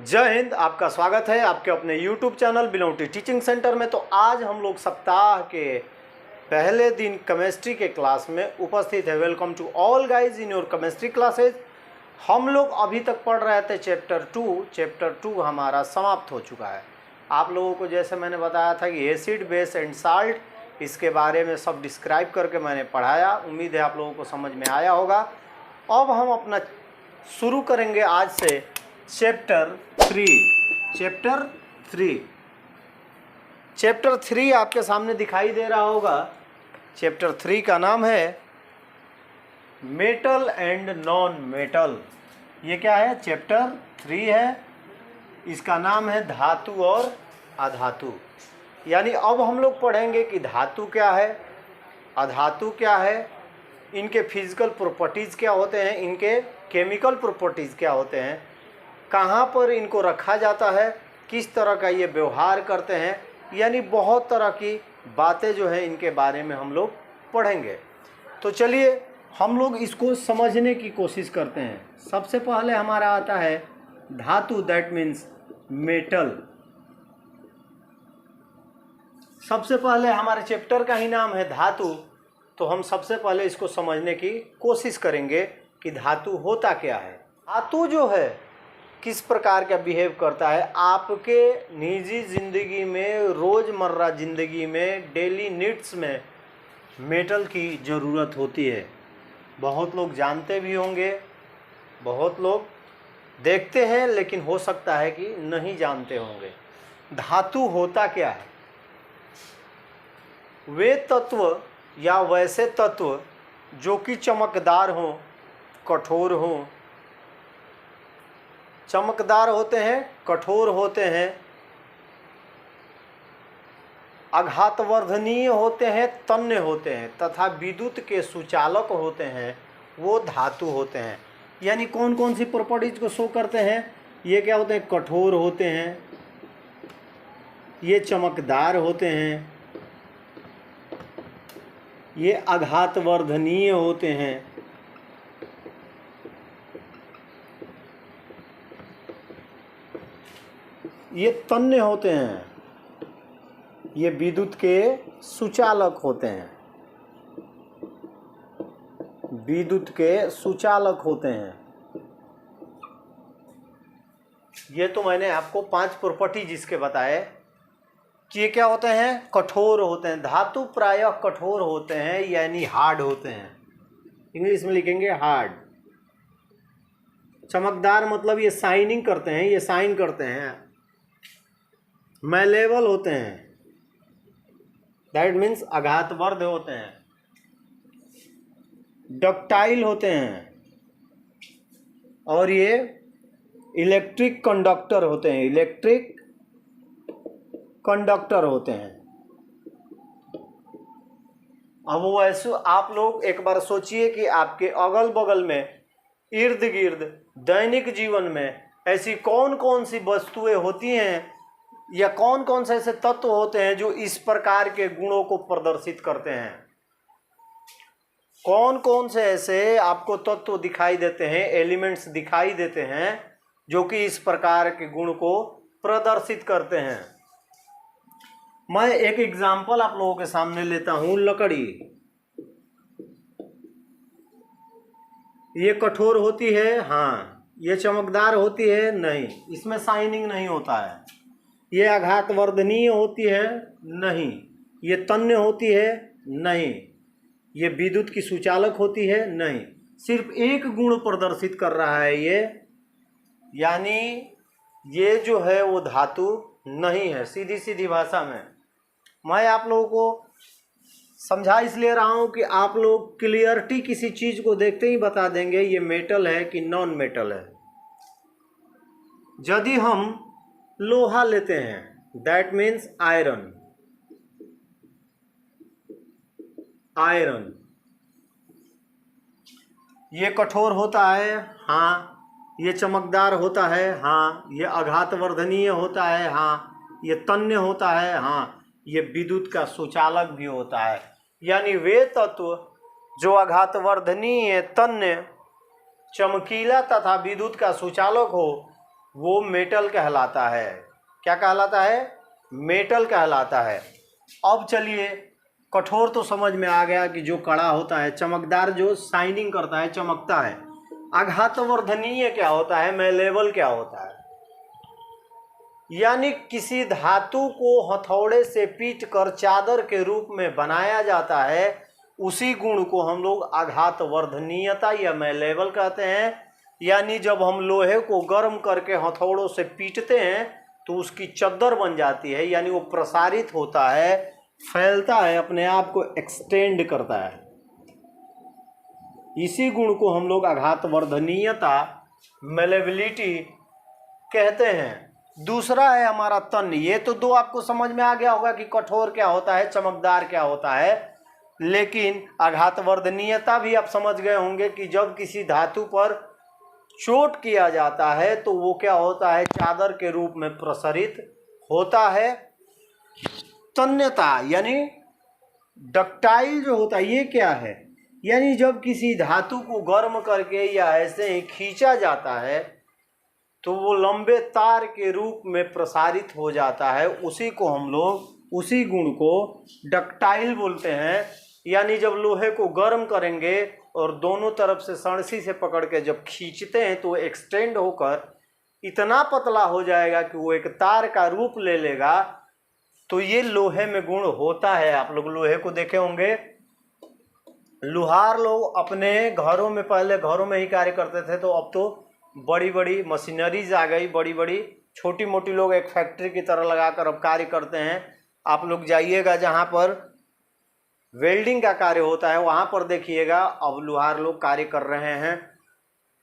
जय हिंद। आपका स्वागत है आपके अपने YouTube channel belong to teaching centre में। तो आज हम लोग सप्ताह के पहले दिन केमिस्ट्री के क्लास में उपस्थित है। Welcome to all guys in your chemistry classes. हम लोग अभी तक पढ़ रहे थे चैप्टर टू हमारा समाप्त हो चुका है। आप लोगों को जैसे मैंने बताया था कि एसिड बेस एंड साल्ट, इसके बारे में सब डिस्क्राइब करके मैंने पढ़ाया। उम्मीद है आप लोगों को समझ में आया होगा। अब हम अपना शुरू करेंगे आज से चैप्टर थ्री आपके सामने दिखाई दे रहा होगा। चैप्टर 3 का नाम है मेटल एंड नॉन मेटल। ये क्या है? चैप्टर 3 है। इसका नाम है धातु और अधातु। यानी अब हम लोग पढ़ेंगे कि धातु क्या है, अधातु क्या है, इनके फिजिकल प्रॉपर्टीज़ क्या होते हैं, इनके केमिकल प्रॉपर्टीज़ क्या होते हैं, कहाँ पर इनको रखा जाता है, किस तरह का ये व्यवहार करते हैं। यानी बहुत तरह की बातें जो है इनके बारे में हम लोग पढ़ेंगे। तो चलिए हम लोग इसको समझने की कोशिश करते हैं। सबसे पहले हमारा आता है धातु, दैट मीन्स मेटल। सबसे पहले हमारे चैप्टर का ही नाम है धातु, तो हम सबसे पहले इसको समझने की कोशिश करेंगे कि धातु होता क्या है। धातु जो है किस प्रकार का बिहेव करता है आपके निजी ज़िंदगी में, रोज़मर्रा ज़िंदगी में, डेली नीड्स में मेटल की ज़रूरत होती है। बहुत लोग जानते भी होंगे, बहुत लोग देखते हैं, लेकिन हो सकता है कि नहीं जानते होंगे। धातु होता क्या है? वे तत्व या वैसे तत्व जो कि चमकदार हों, कठोर हों, चमकदार होते हैं, कठोर होते हैं, आघातवर्धनीय होते हैं, तन्य होते हैं तथा विद्युत के सुचालक होते हैं, वो धातु होते हैं। यानी कौन कौन सी प्रॉपर्टीज को शो करते हैं? ये क्या होते हैं? कठोर होते हैं, ये चमकदार होते हैं, ये आघातवर्धनीय होते हैं, ये तन्य होते हैं, ये विद्युत के सुचालक होते हैं, विद्युत के सुचालक होते हैं। ये तो मैंने आपको 5 प्रॉपर्टीज इसके बताए कि ये क्या होते हैं? कठोर होते हैं। धातु प्रायः कठोर होते हैं, यानी हार्ड होते हैं। इंग्लिश में लिखेंगे हार्ड। चमकदार मतलब ये शाइनिंग करते हैं, ये शाइन करते हैं। मैलेबल होते हैं, दैट मीन्स आघातवर्ध होते हैं। डक्टाइल होते हैं, और ये इलेक्ट्रिक कंडक्टर होते हैं, इलेक्ट्रिक कंडक्टर होते हैं। अब वैसे आप लोग एक बार सोचिए कि आपके अगल बगल में, इर्द गिर्द, दैनिक जीवन में ऐसी कौन कौन सी वस्तुएं होती हैं या कौन कौन से ऐसे तत्व होते हैं जो इस प्रकार के गुणों को प्रदर्शित करते हैं। कौन कौन से ऐसे आपको तत्व दिखाई देते हैं, एलिमेंट्स दिखाई देते हैं जो कि इस प्रकार के गुण को प्रदर्शित करते हैं। मैं एक एग्जाम्पल आप लोगों के सामने लेता हूं। लकड़ी, ये कठोर होती है, हाँ। ये चमकदार होती है, नहीं, इसमें शाइनिंग नहीं होता है। ये आघातवर्धनीय होती है, नहीं। ये तन्य होती है, नहीं। ये विद्युत की सुचालक होती है, नहीं। सिर्फ एक गुण प्रदर्शित कर रहा है ये, यानी ये जो है वो धातु नहीं है। सीधी सीधी भाषा में मैं आप लोगों को समझा इसलिए रहा हूँ कि आप लोग क्लियरिटी किसी चीज़ को देखते ही बता देंगे ये मेटल है कि नॉन मेटल है। यदि हम लोहा लेते हैं, दैट मीन्स आयरन, आयरन ये कठोर होता है, हाँ। ये चमकदार होता है, हाँ। ये आघातवर्धनीय होता है, हाँ। ये तन्य होता है, हाँ। ये विद्युत का सुचालक भी होता है। यानी वे तत्व जो आघातवर्धनीय, तन्य, चमकीला तथा विद्युत का सुचालक हो, वो मेटल कहलाता है। क्या कहलाता है? मेटल कहलाता है। अब चलिए, कठोर तो समझ में आ गया कि जो कड़ा होता है, चमकदार, जो शाइनिंग करता है, चमकता है। आघातवर्धनीय क्या होता है? मैलेबल क्या होता है? यानी किसी धातु को हथौड़े से पीट कर चादर के रूप में बनाया जाता है, उसी गुण को हम लोग आघातवर्धनीयता या मैलेबल कहते हैं। यानी जब हम लोहे को गर्म करके हथौड़ों से पीटते हैं तो उसकी चद्दर बन जाती है, यानी वो प्रसारित होता है, फैलता है, अपने आप को एक्सटेंड करता है। इसी गुण को हम लोग आघातवर्धनीयता, मेलेबिलिटी कहते हैं। दूसरा है हमारा तन्य। ये तो दो आपको समझ में आ गया होगा कि कठोर क्या होता है, चमकदार क्या होता है। लेकिन आघातवर्धनीयता भी आप समझ गए होंगे कि जब किसी धातु पर चोट किया जाता है तो वो क्या होता है? चादर के रूप में प्रसारित होता है। तन्यता यानी डक्टाइल जो होता है, ये क्या है? यानी जब किसी धातु को गर्म करके या ऐसे ही खींचा जाता है तो वो लंबे तार के रूप में प्रसारित हो जाता है। उसी को हम लोग, उसी गुण को डक्टाइल बोलते हैं। यानी जब लोहे को गर्म करेंगे और दोनों तरफ से सणसी से पकड़ के जब खींचते हैं तो एक्सटेंड होकर इतना पतला हो जाएगा कि वो एक तार का रूप ले लेगा। तो ये लोहे में गुण होता है। आप लोग लोहे को देखे होंगे। लुहार लोग अपने घरों में, पहले घरों में ही कार्य करते थे, तो अब तो बड़ी बड़ी मशीनरीज आ गई, बड़ी बड़ी, छोटी मोटी लोग एक फैक्ट्री की तरह लगाकर अब कार्य करते हैं। आप लोग जाइएगा जहाँ पर वेल्डिंग का कार्य होता है, वहाँ पर देखिएगा अब लुहार लोग कार्य कर रहे हैं।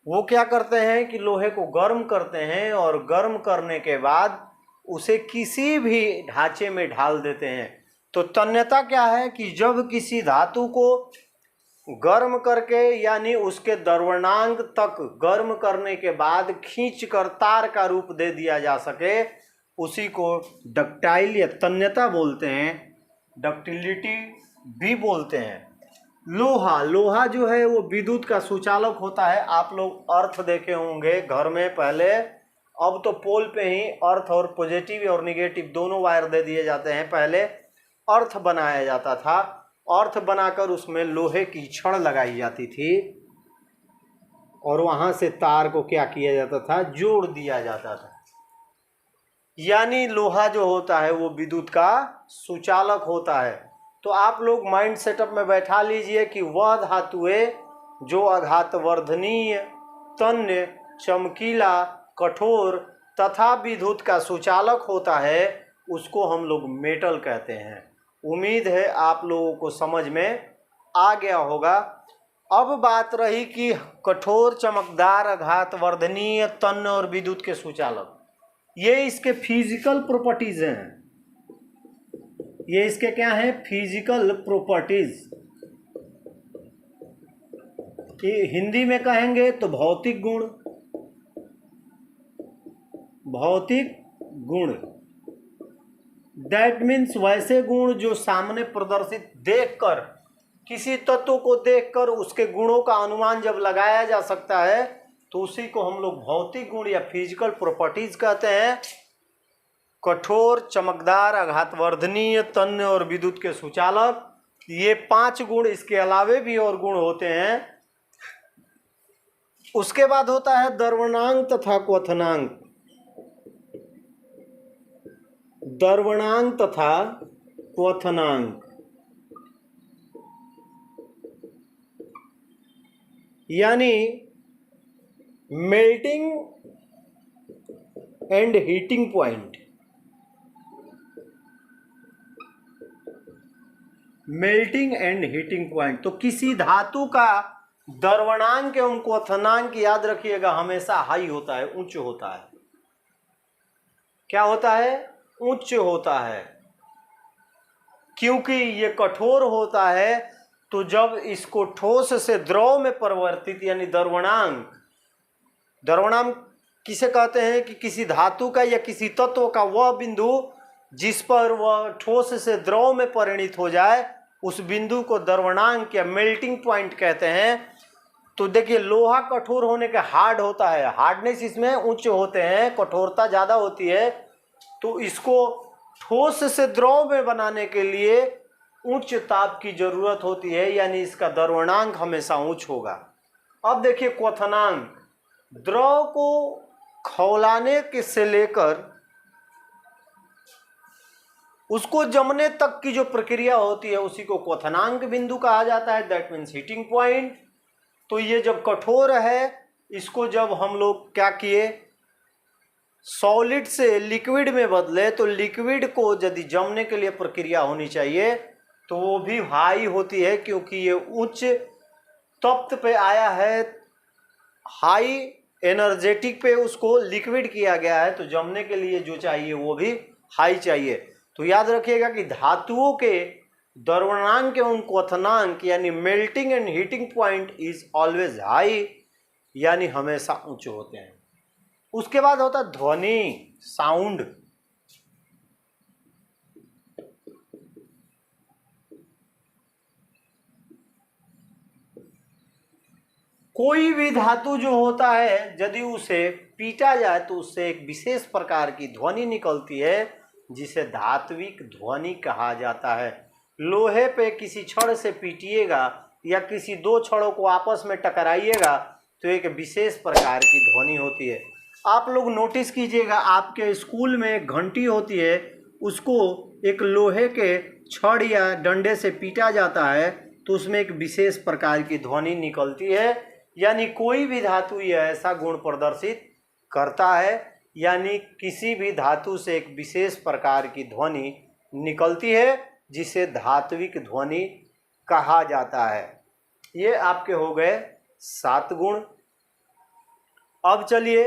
वो क्या करते हैं कि लोहे को गर्म करते हैं और गर्म करने के बाद उसे किसी भी ढांचे में ढाल देते हैं। तो तन्यता क्या है कि जब किसी धातु को गर्म करके, यानी उसके द्रवणांक तक गर्म करने के बाद खींचकर तार का रूप दे दिया जा सके, उसी को डक्टाइल या तन्यता बोलते हैं। डक्टिलिटी भी बोलते हैं। लोहा जो है वो विद्युत का सुचालक होता है। आप लोग अर्थ देखे होंगे घर में पहले। अब तो पोल पे ही अर्थ और पॉजिटिव और निगेटिव दोनों वायर दे दिए जाते हैं। पहले अर्थ बनाया जाता था। अर्थ बनाकर उसमें लोहे की छड़ लगाई जाती थी और वहां से तार को क्या किया जाता था? जोड़ दिया जाता था। यानी लोहा जो होता है वो विद्युत का सुचालक होता है। तो आप लोग माइंड सेटअप में बैठा लीजिए कि वह धातुएं जो आघातवर्धनीय, तन्य, चमकीला, कठोर तथा विद्युत का सुचालक होता है, उसको हम लोग मेटल कहते हैं। उम्मीद है आप लोगों को समझ में आ गया होगा। अब बात रही कि कठोर, चमकदार, आघातवर्धनीय, तन्य और विद्युत के सुचालक, ये इसके फिजिकल प्रॉपर्टीज हैं। ये इसके क्या हैं? Physical properties. हिंदी में कहेंगे तो भौतिक गुण। भौतिक गुण दैट मीन्स वैसे गुण जो सामने प्रदर्शित देखकर, किसी तत्व को देखकर उसके गुणों का अनुमान जब लगाया जा सकता है तो उसी को हम लोग भौतिक गुण या फिजिकल प्रॉपर्टीज कहते हैं। कठोर, चमकदार, आघातवर्धनीय, तन्य और विद्युत के सुचालक, ये 5 गुण। इसके अलावे भी और गुण होते हैं। उसके बाद होता है द्रवणांक तथा क्वथनांक। द्रवणांक तथा क्वथनांक यानी melting and heating point. Melting and heating point. तो किसी धातु का द्रवणांक एवं क्वथनांक, याद रखिएगा, हमेशा हाई होता है, उच्च होता है। क्या होता है? उच्च होता है। क्योंकि ये कठोर होता है, तो जब इसको ठोस से द्रव में परिवर्तित, यानी द्रवणांक, द्रवणांक किसे कहते हैं कि किसी धातु का या किसी तत्व का वह बिंदु जिस पर वह ठोस से द्रव में परिणित हो जाए, उस बिंदु को द्रवणांक या मेल्टिंग पॉइंट कहते हैं। तो देखिए लोहा कठोर होने के हार्ड होता है, हार्डनेस इसमें उच्च होते हैं, कठोरता ज़्यादा होती है। तो इसको ठोस से द्रव में बनाने के लिए उच्च ताप की जरूरत होती है, यानी इसका द्रवणांक हमेशा उच्च होगा। अब देखिए क्वथनांक, द्रव को खौलाने के से लेकर उसको जमने तक की जो प्रक्रिया होती है उसी को क्वथनांक बिंदु कहा जाता है, दैट मीन्स हीटिंग पॉइंट। तो ये जब कठोर है, इसको जब हम लोग क्या किए, सॉलिड से लिक्विड में बदले, तो लिक्विड को यदि जमने के लिए प्रक्रिया होनी चाहिए तो वो भी हाई होती है, क्योंकि ये उच्च तप्त पे आया है, हाई एनर्जेटिक पे उसको लिक्विड किया गया है, तो जमने के लिए जो चाहिए वो भी हाई चाहिए। तो याद रखिएगा कि धातुओं के द्रवणांक एवं क्वथनांक यानी melting and heating point is always high, यानी हमेशा ऊंचे होते हैं। उसके बाद होता है ध्वनि, साउंड। कोई भी धातु जो होता है यदि उसे पीटा जाए तो उससे एक विशेष प्रकार की ध्वनि निकलती है, जिसे धात्विक ध्वनि कहा जाता है। लोहे पे किसी छड़ से पीटिएगा या किसी दो छड़ों को आपस में टकराइएगा तो एक विशेष प्रकार की ध्वनि होती है। आप लोग नोटिस कीजिएगा, आपके स्कूल में एक घंटी होती है, उसको एक लोहे के छड़ या डंडे से पीटा जाता है तो उसमें एक विशेष प्रकार की ध्वनि निकलती है। यानी कोई भी धातु यह ऐसा गुण प्रदर्शित करता है, यानी किसी भी धातु से एक विशेष प्रकार की ध्वनि निकलती है जिसे धात्विक ध्वनि कहा जाता है। ये आपके हो गए 7 गुण। अब चलिए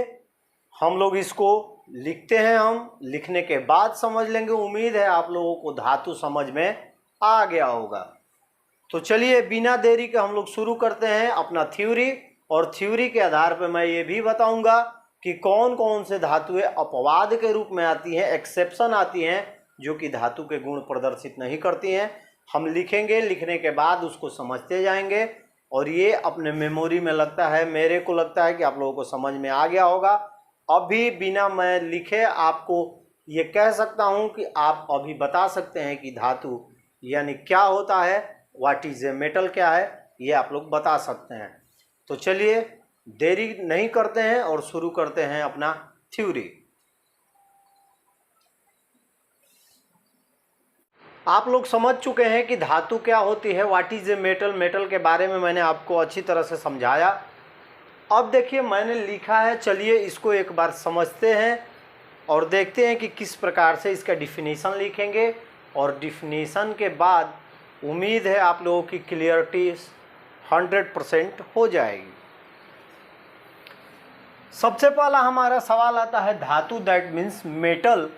हम लोग इसको लिखते हैं, हम लिखने के बाद समझ लेंगे। उम्मीद है आप लोगों को धातु समझ में आ गया होगा। तो चलिए बिना देरी के हम लोग शुरू करते हैं अपना थ्योरी, और थ्योरी के आधार पर मैं ये भी बताऊंगा कि कौन कौन से धातुएं अपवाद के रूप में आती हैं, एक्सेप्शन आती हैं, जो कि धातु के गुण प्रदर्शित नहीं करती हैं। हम लिखेंगे, लिखने के बाद उसको समझते जाएंगे और ये अपने मेमोरी में लगता है, मेरे को लगता है कि आप लोगों को समझ में आ गया होगा। अभी बिना मैं लिखे आपको ये कह सकता हूँ कि आप अभी बता सकते हैं कि धातु यानी क्या होता है, व्हाट इज ए मेटल क्या है, ये आप लोग बता सकते हैं। तो चलिए देरी नहीं करते हैं और शुरू करते हैं अपना थ्योरी। आप लोग समझ चुके हैं कि धातु क्या होती है, what is a metal. Metal के बारे में मैंने आपको अच्छी तरह से समझाया। अब देखिए मैंने लिखा है, चलिए इसको एक बार समझते हैं और देखते हैं कि किस प्रकार से इसका डिफिनीशन लिखेंगे, और डिफिनीशन के बाद उम्मीद है आप लोगों की क्लियरिटी 100% हो जाएगी। सबसे पहला हमारा सवाल आता है धातु, दैट मीन्स मेटल।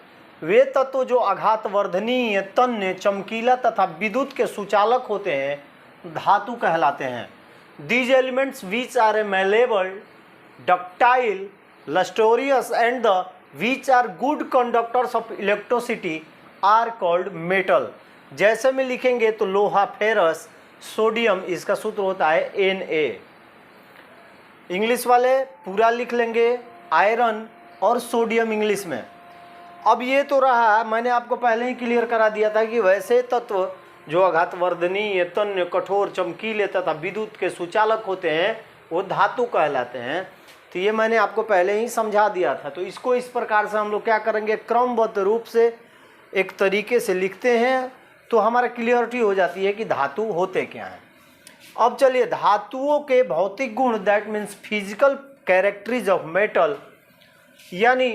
वे तत्व जो आघातवर्धनीय, तन्य, चमकीला तथा विद्युत के सुचालक होते हैं धातु कहलाते हैं। These elements which are malleable, ductile, lustrous and the which are good conductors of electricity are called metal। जैसे में लिखेंगे तो लोहा, फेरस, सोडियम, इसका सूत्र होता है Na। इंग्लिश वाले पूरा लिख लेंगे, आयरन और सोडियम इंग्लिश में। अब ये तो रहा, मैंने आपको पहले ही क्लियर करा दिया था कि वैसे तत्व जो आघातवर्धनीय, तन्य, कठोर, चमकीले तथा विद्युत के सुचालक होते हैं वो धातु कहलाते हैं। तो ये मैंने आपको पहले ही समझा दिया था। तो इसको इस प्रकार से हम लोग क्या करेंगे, क्रमबद्ध रूप से एक तरीके से लिखते हैं तो हमारा क्लियरिटी हो जाती है कि धातु होते क्या हैं। अब चलिए धातुओं के भौतिक गुण, that means physical characteristics of metal, यानी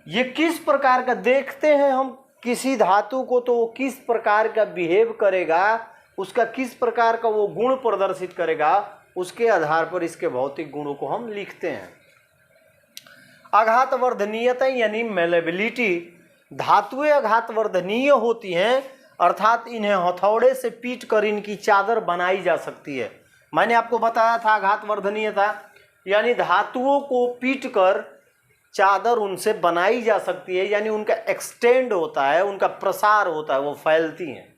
ये किस प्रकार का देखते हैं हम किसी धातु को तो वो किस प्रकार का बिहेव करेगा, उसका किस प्रकार का वो गुण प्रदर्शित करेगा, उसके आधार पर इसके भौतिक गुणों को हम लिखते हैं। आघातवर्धनीयता यानी मेलेबिलिटी, धातुएं आघातवर्धनीय होती हैं, अर्थात इन्हें हथौड़े से पीट कर इनकी चादर बनाई जा सकती है। मैंने आपको बताया था आघातवर्धनीयता यानी धातुओं को पीट कर चादर उनसे बनाई जा सकती है, यानी उनका एक्सटेंड होता है, उनका प्रसार होता है, वो फैलती हैं।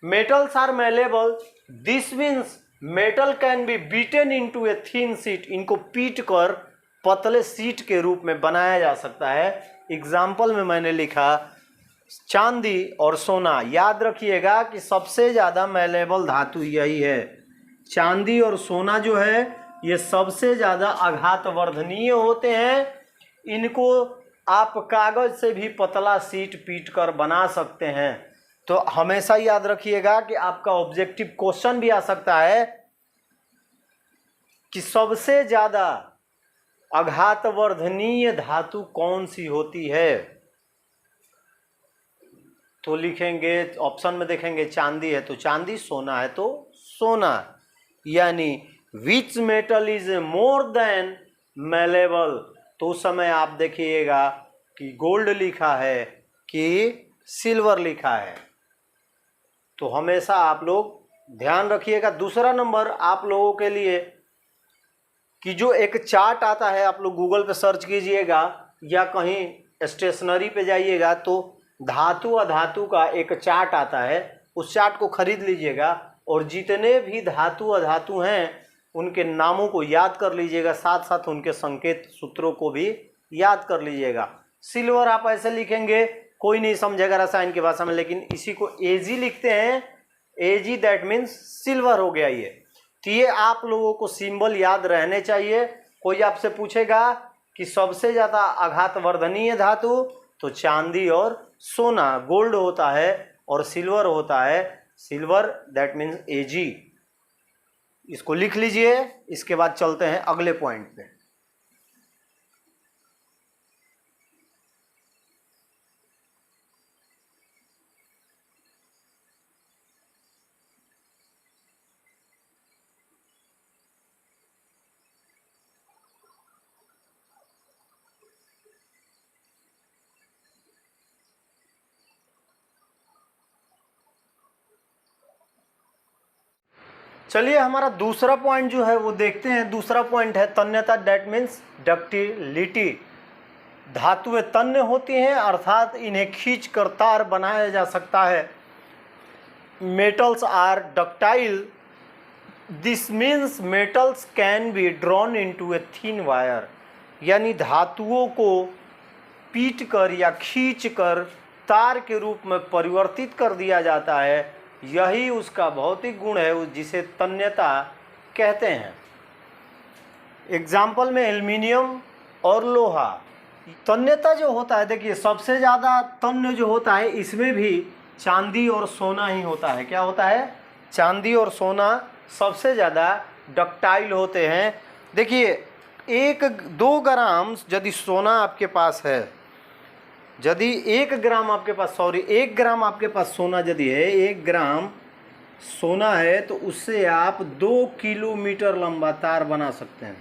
Metals are malleable, this means metal can be beaten into a thin sheet, इनको पीट कर पतले सीट के रूप में बनाया जा सकता है। एग्जाम्पल में मैंने लिखा चांदी और सोना। याद रखिएगा कि सबसे ज़्यादा मैलेबल धातु यही है। चांदी और सोना जो है ये सबसे ज़्यादा आघातवर्धनीय होते हैं। इनको आप कागज से भी पतला सीट पीट कर बना सकते हैं। तो हमेशा याद रखिएगा कि आपका ऑब्जेक्टिव क्वेश्चन भी आ सकता है कि सबसे ज़्यादा आघातवर्धनीय धातु कौन सी होती है। तो लिखेंगे ऑप्शन में, देखेंगे चांदी है तो चांदी, सोना है तो सोना। यानी which metal is more than malleable, तो उस समय आप देखिएगा कि गोल्ड लिखा है कि सिल्वर लिखा है। तो हमेशा आप लोग ध्यान रखिएगा। दूसरा नंबर आप लोगों के लिए कि जो एक चार्ट आता है, आप लोग गूगल पे सर्च कीजिएगा या कहीं स्टेशनरी पे जाइएगा तो धातु अधातु का एक चार्ट आता है, उस चार्ट को खरीद लीजिएगा और जितने भी धातु अधातु हैं उनके नामों को याद कर लीजिएगा, साथ साथ उनके संकेत सूत्रों को भी याद कर लीजिएगा। सिल्वर आप ऐसे लिखेंगे कोई नहीं समझेगा रसायन की भाषा में, लेकिन इसी को एजी लिखते हैं, एजी दैट मीन्स सिल्वर हो गया ये। तो ये आप लोगों को सिंबल याद रहने चाहिए। कोई आपसे पूछेगा कि सबसे ज़्यादा आघातवर्धनीय धातु, तो चांदी और सोना, गोल्ड होता है और सिल्वर होता है, सिल्वर दैट मीन्स एजी। इसको लिख लीजिए। इसके बाद चलते हैं अगले पॉइंट पे। चलिए हमारा दूसरा पॉइंट जो है वो देखते हैं। दूसरा पॉइंट है तन्यता, दैट मीन्स डक्टिलिटी। धातुएं तन्य होती हैं अर्थात इन्हें खींच कर तार बनाया जा सकता है। Metals are ductile, this means metals can be drawn into a thin wire, यानी धातुओं को पीट कर या खींच कर तार के रूप में परिवर्तित कर दिया जाता है। यही उसका भौतिक गुण है जिसे तन्यता कहते हैं। एग्जाम्पल में एल्युमिनियम और लोहा। तन्यता जो होता है, देखिए सबसे ज़्यादा तन्य जो होता है इसमें भी चांदी और सोना ही होता है। क्या होता है? चांदी और सोना सबसे ज़्यादा डक्टाइल होते हैं। देखिए 1 ग्राम यदि सोना आपके पास है, यदि 1 ग्राम आपके पास, 1 ग्राम आपके पास सोना यदि है, 1 ग्राम सोना है तो उससे आप 2 किलोमीटर लंबा तार बना सकते हैं।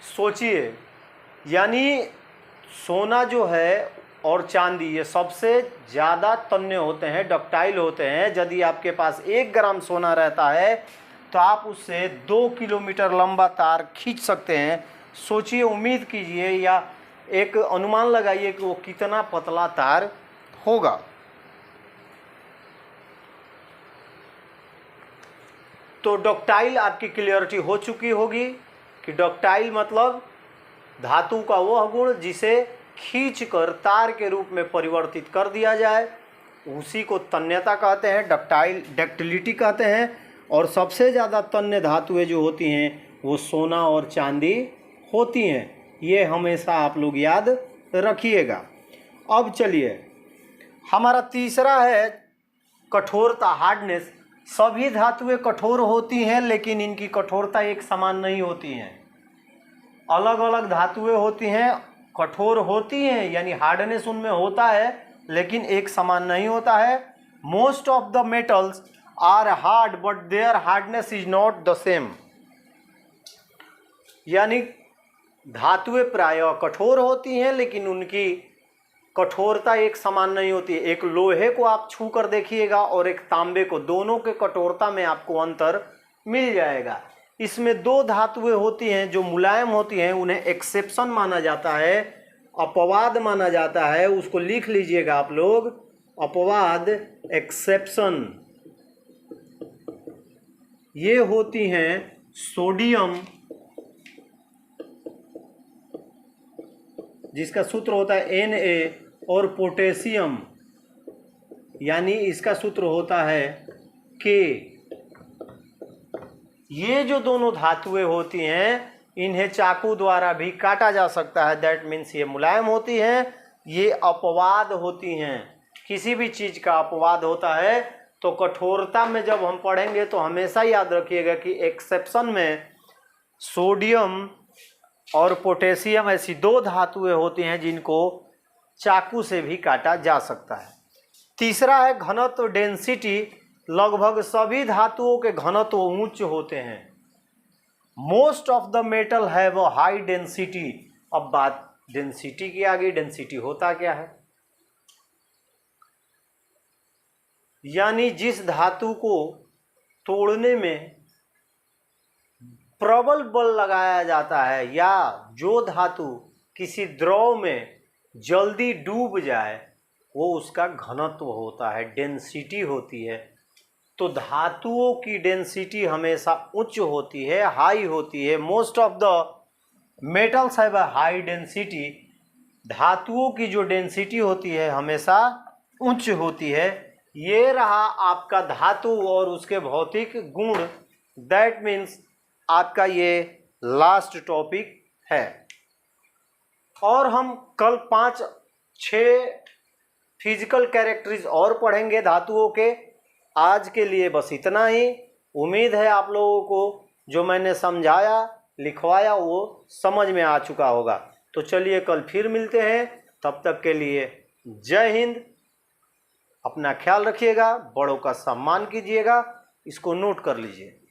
सोचिए, यानी सोना जो है और चांदी ये सबसे ज़्यादा तन्य होते हैं, डक्टाइल होते हैं। यदि आपके पास 1 ग्राम सोना रहता है तो आप उससे 2 किलोमीटर लंबा तार खींच सकते हैं। सोचिए, उम्मीद कीजिए या एक अनुमान लगाइए कि वो कितना पतला तार होगा। तो डक्टाइल आपकी क्लियरिटी हो चुकी होगी कि डक्टाइल मतलब धातु का वह गुण जिसे खींचकर तार के रूप में परिवर्तित कर दिया जाए, उसी को तन्यता कहते हैं, डक्टिलिटी कहते हैं। और सबसे ज़्यादा तन्य धातुएं जो होती हैं वो सोना और चांदी होती हैं। ये हमेशा आप लोग याद रखिएगा। अब चलिए हमारा तीसरा है कठोरता, हार्डनेस। सभी धातुएं कठोर होती हैं लेकिन इनकी कठोरता एक समान नहीं होती हैं। अलग अलग धातुएं होती हैं, कठोर होती हैं, यानी हार्डनेस उनमें होता है लेकिन एक समान नहीं होता है। Most of the metals are hard but their hardness is not the same, यानी धातुएं प्रायः कठोर होती हैं लेकिन उनकी कठोरता एक समान नहीं होती है। एक लोहे को आप छू कर देखिएगा और एक तांबे को, दोनों के कठोरता में आपको अंतर मिल जाएगा। इसमें 2 धातुएं होती हैं जो मुलायम होती हैं, उन्हें एक्सेप्शन माना जाता है, अपवाद माना जाता है। उसको लिख लीजिएगा आप लोग, अपवाद, एक्सेप्शन। ये होती हैं सोडियम, जिसका सूत्र होता है Na, और पोटेशियम यानी इसका सूत्र होता है K। ये जो दोनों धातुएं होती हैं इन्हें चाकू द्वारा भी काटा जा सकता है। दैट मीन्स ये मुलायम होती हैं, ये अपवाद होती हैं। किसी भी चीज़ का अपवाद होता है तो कठोरता में जब हम पढ़ेंगे तो हमेशा याद रखिएगा कि एक्सेप्शन में सोडियम और पोटेशियम ऐसी दो धातुएं होती हैं जिनको चाकू से भी काटा जा सकता है। तीसरा है घनत्व, डेंसिटी। लगभग सभी धातुओं के घनत्व उच्च होते हैं। Most of the metal have a high density. अब बात डेंसिटी की आ गई। डेंसिटी होता क्या है? यानी जिस धातु को तोड़ने में प्रबल बल लगाया जाता है या जो धातु किसी द्रव में जल्दी डूब जाए वो उसका घनत्व होता है, डेंसिटी होती है। तो धातुओं की डेंसिटी हमेशा उच्च होती है, हाई होती है। Most of the metals have a high density. धातुओं की जो डेंसिटी होती है हमेशा उच्च होती है। ये रहा आपका धातु और उसके भौतिक गुण। दैट मीन्स आपका ये लास्ट टॉपिक है। और हम कल 5-6 फिजिकल कैरेक्टरिस्टिक्स और पढ़ेंगे धातुओं के। आज के लिए बस इतना ही। उम्मीद है आप लोगों को जो मैंने समझाया लिखवाया वो समझ में आ चुका होगा। तो चलिए कल फिर मिलते हैं। तब तक के लिए जय हिंद। अपना ख्याल रखिएगा, बड़ों का सम्मान कीजिएगा। इसको नोट कर लीजिए।